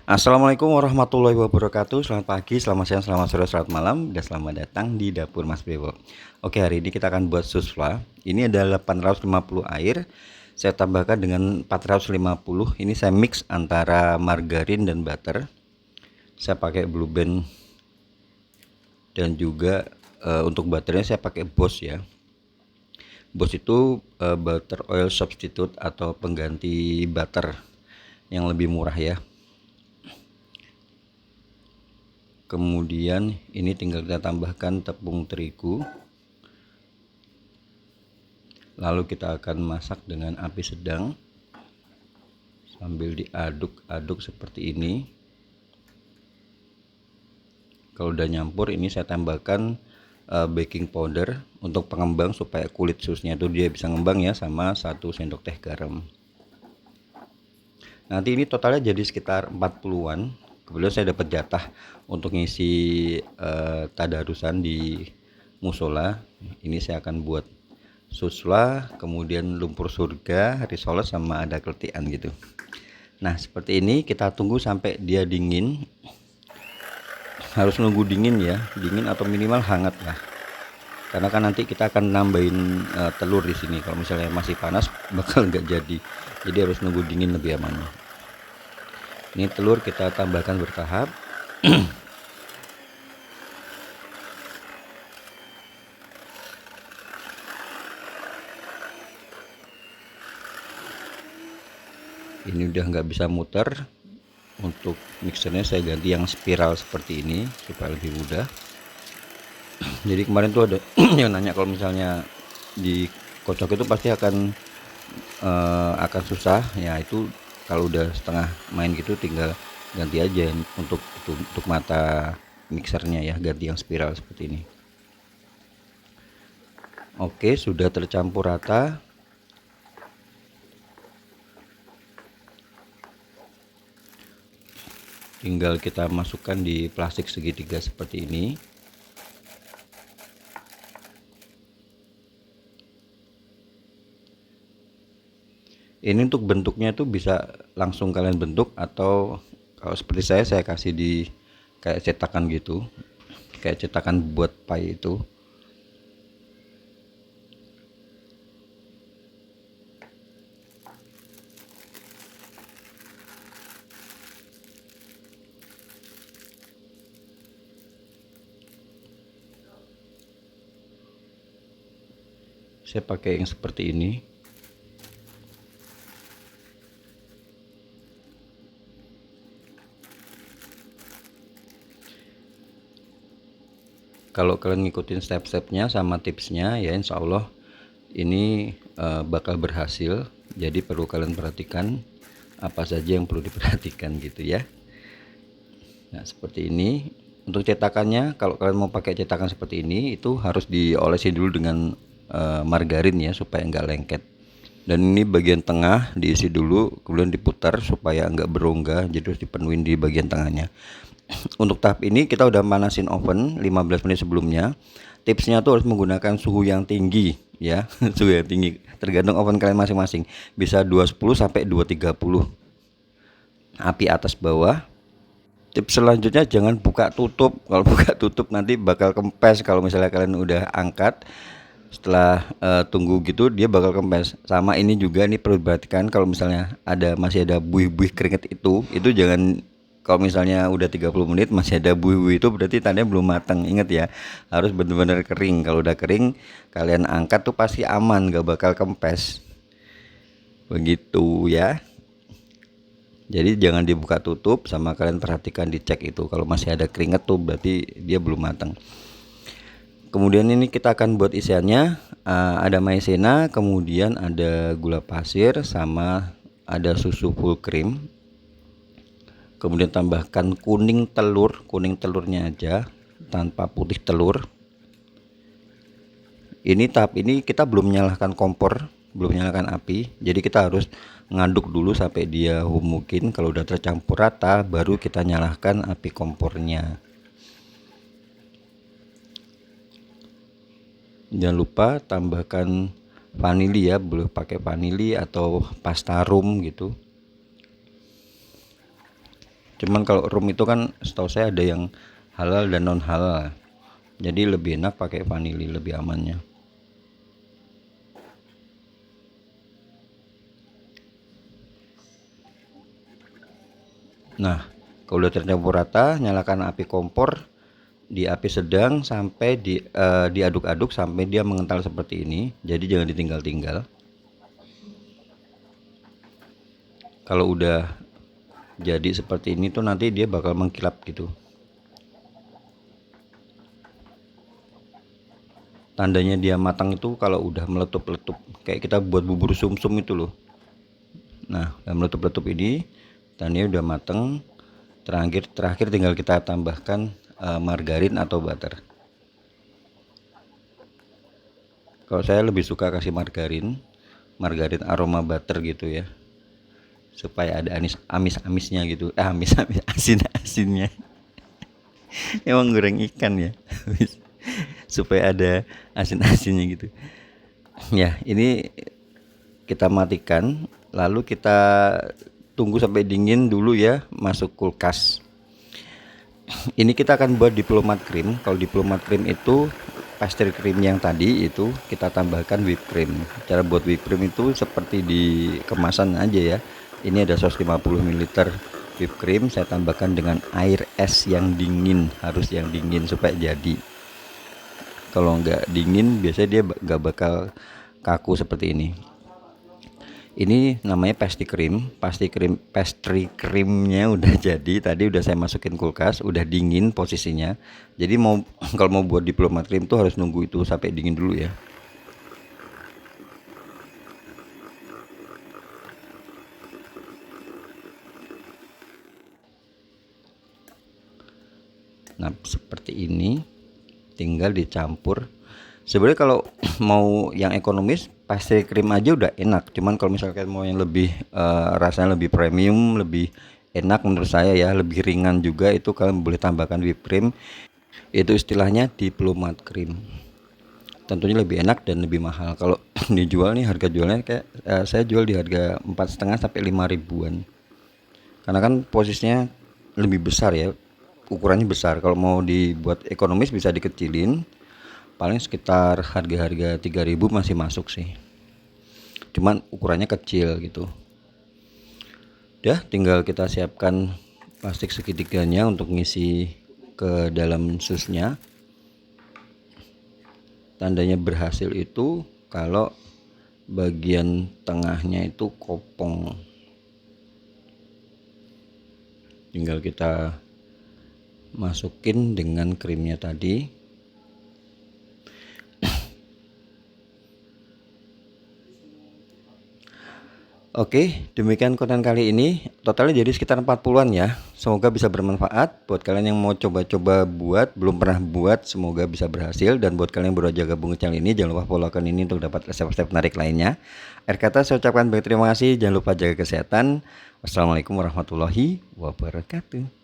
Assalamualaikum warahmatullahi wabarakatuh. Selamat pagi, selamat siang, selamat sore, selamat malam, dan selamat datang di dapur Mas Bewo. Oke, hari ini kita akan buat susla. Ini adalah 850 air. Saya tambahkan dengan 450. Ini saya mix antara margarin dan butter. Saya pakai Blue Band dan juga untuk butternya saya pakai Boss ya. Boss itu butter oil substitute atau pengganti butter yang lebih murah ya. Kemudian ini tinggal kita tambahkan tepung terigu, lalu kita akan masak dengan api sedang sambil diaduk-aduk seperti ini. Kalau udah nyampur, ini saya tambahkan baking powder untuk pengembang supaya kulit susnya itu dia bisa ngembang ya, sama 1 sendok teh garam. Nanti ini totalnya jadi sekitar 40-an. Kebetulan saya dapat jatah untuk ngisi tadarusan di musola. Ini saya akan buat susla, kemudian lumpur surga, risoles, sama ada keletian gitu. Nah seperti ini, kita tunggu sampai dia dingin. Harus nunggu dingin ya, dingin atau minimal hangat lah. Karena kan nanti kita akan nambahin telur di sini. Kalau misalnya masih panas bakal nggak jadi. Jadi harus nunggu dingin lebih aman. Ini telur kita tambahkan bertahap. Ini udah nggak bisa muter. Untuk mixernya saya ganti yang spiral seperti ini supaya lebih mudah. Jadi kemarin tuh ada yang nanya kalau misalnya dikocok itu pasti akan susah ya. Itu kalau udah setengah main gitu tinggal ganti aja untuk mata mixernya ya, ganti yang spiral seperti ini. Oke, sudah tercampur rata. Tinggal kita masukkan di plastik segitiga seperti ini. Ini untuk bentuknya tuh bisa langsung kalian bentuk, atau kalau seperti saya kasih di kayak cetakan gitu, kayak cetakan buat pie itu. Saya pakai yang seperti ini. Kalau kalian ngikutin step-stepnya sama tipsnya ya, insya Allah ini bakal berhasil. Jadi perlu kalian perhatikan apa saja yang perlu diperhatikan gitu ya. Nah seperti ini. Untuk cetakannya, kalau kalian mau pakai cetakan seperti ini, itu harus diolesi dulu dengan margarin ya, supaya enggak lengket. Dan ini bagian tengah diisi dulu, kemudian diputar supaya enggak berongga, jadi harus dipenuhin di bagian tengahnya. Untuk tahap ini kita udah manasin oven 15 menit sebelumnya. Tipsnya tuh harus menggunakan suhu yang tinggi ya. Suhu yang tinggi tergantung oven kalian masing-masing, bisa 210 sampai 230, api atas bawah. Tips selanjutnya, jangan buka tutup. Kalau buka tutup nanti bakal kempes. Kalau misalnya kalian udah angkat setelah tunggu gitu, dia bakal kempes. Sama ini juga, ini perlu diperhatikan, kalau misalnya masih ada buih-buih keringet itu jangan. Kalau misalnya udah 30 menit masih ada buih-buih, itu berarti tandanya belum matang. Ingat ya, harus benar-benar kering. Kalau udah kering kalian angkat tuh pasti aman, gak bakal kempes. Begitu ya. Jadi jangan dibuka tutup, sama kalian perhatikan dicek itu. Kalau masih ada keringet tuh berarti dia belum matang. Kemudian ini kita akan buat isiannya. Ada maizena, kemudian ada gula pasir, sama ada susu full cream. Kemudian tambahkan kuning telurnya aja tanpa putih telur. Ini tahap ini kita belum menyalakan kompor, belum menyalakan api, jadi kita harus ngaduk dulu sampai dia humukin. Kalau udah tercampur rata baru kita nyalakan api kompornya. Jangan lupa tambahkan vanili ya, boleh pakai vanili atau pasta rum gitu. Cuman kalau rum itu kan setahu saya ada yang halal dan non halal, jadi lebih enak pakai vanili, lebih amannya. Nah, kalau udah tercampur rata, nyalakan api kompor di api sedang sampai diaduk-aduk sampai dia mengental seperti ini. Jadi jangan ditinggal-tinggal. Kalau udah jadi seperti ini tuh nanti dia bakal mengkilap gitu. Tandanya dia matang itu kalau udah meletup-letup, kayak kita buat bubur sumsum itu loh. Nah, meletup-letup ini tandanya udah matang. Terakhir tinggal kita tambahkan margarin atau butter. Kalau saya lebih suka kasih margarin aroma butter gitu ya, supaya ada amis-amisnya gitu, amis-amis asin-asinnya. Emang goreng ikan ya, supaya ada asin-asinnya gitu. Ya, ini kita matikan, lalu kita tunggu sampai dingin dulu ya, masuk kulkas. Ini kita akan buat diplomat cream. Kalau diplomat cream itu pastry cream yang tadi itu kita tambahkan whipped cream. Cara buat whipped cream itu seperti di kemasan aja ya. Ini ada 150 ml whipped cream, saya tambahkan dengan air es yang dingin, harus yang dingin supaya jadi. Kalau nggak dingin biasanya dia nggak bakal kaku seperti ini. Ini namanya pastry creamnya udah jadi, tadi udah saya masukin kulkas, udah dingin posisinya. Jadi kalau mau buat diplomat cream tuh harus nunggu itu sampai dingin dulu ya. Nah, seperti ini tinggal dicampur. Sebenarnya kalau mau yang ekonomis pastry cream aja udah enak, cuman kalau misalkan mau yang lebih rasanya lebih premium, lebih enak menurut saya ya, lebih ringan juga, itu kalian boleh tambahkan whipped cream. Itu istilahnya diplomat cream. Tentunya lebih enak dan lebih mahal. Kalau dijual nih harga jualnya kayak saya jual di harga 4,5 sampai 5 ribuan. Karena kan posisinya lebih besar ya, ukurannya besar. Kalau mau dibuat ekonomis bisa dikecilin, paling sekitar harga-harga 3.000 masih masuk sih, cuman ukurannya kecil gitu. Udah tinggal kita siapkan plastik segitiganya untuk ngisi ke dalam susnya. Tandanya berhasil itu kalau bagian tengahnya itu kopong, tinggal kita masukin dengan krimnya tadi. Oke, demikian konten kali ini. Totalnya jadi sekitar 40-an ya. Semoga bisa bermanfaat buat kalian yang mau coba-coba buat, belum pernah buat, semoga bisa berhasil. Dan buat kalian yang baru aja gabung ke channel ini, jangan lupa follow akun ini untuk dapat resep-resep menarik lainnya. Akhir kata saya ucapkan banyak terima kasih. Jangan lupa jaga kesehatan. Wassalamualaikum warahmatullahi wabarakatuh.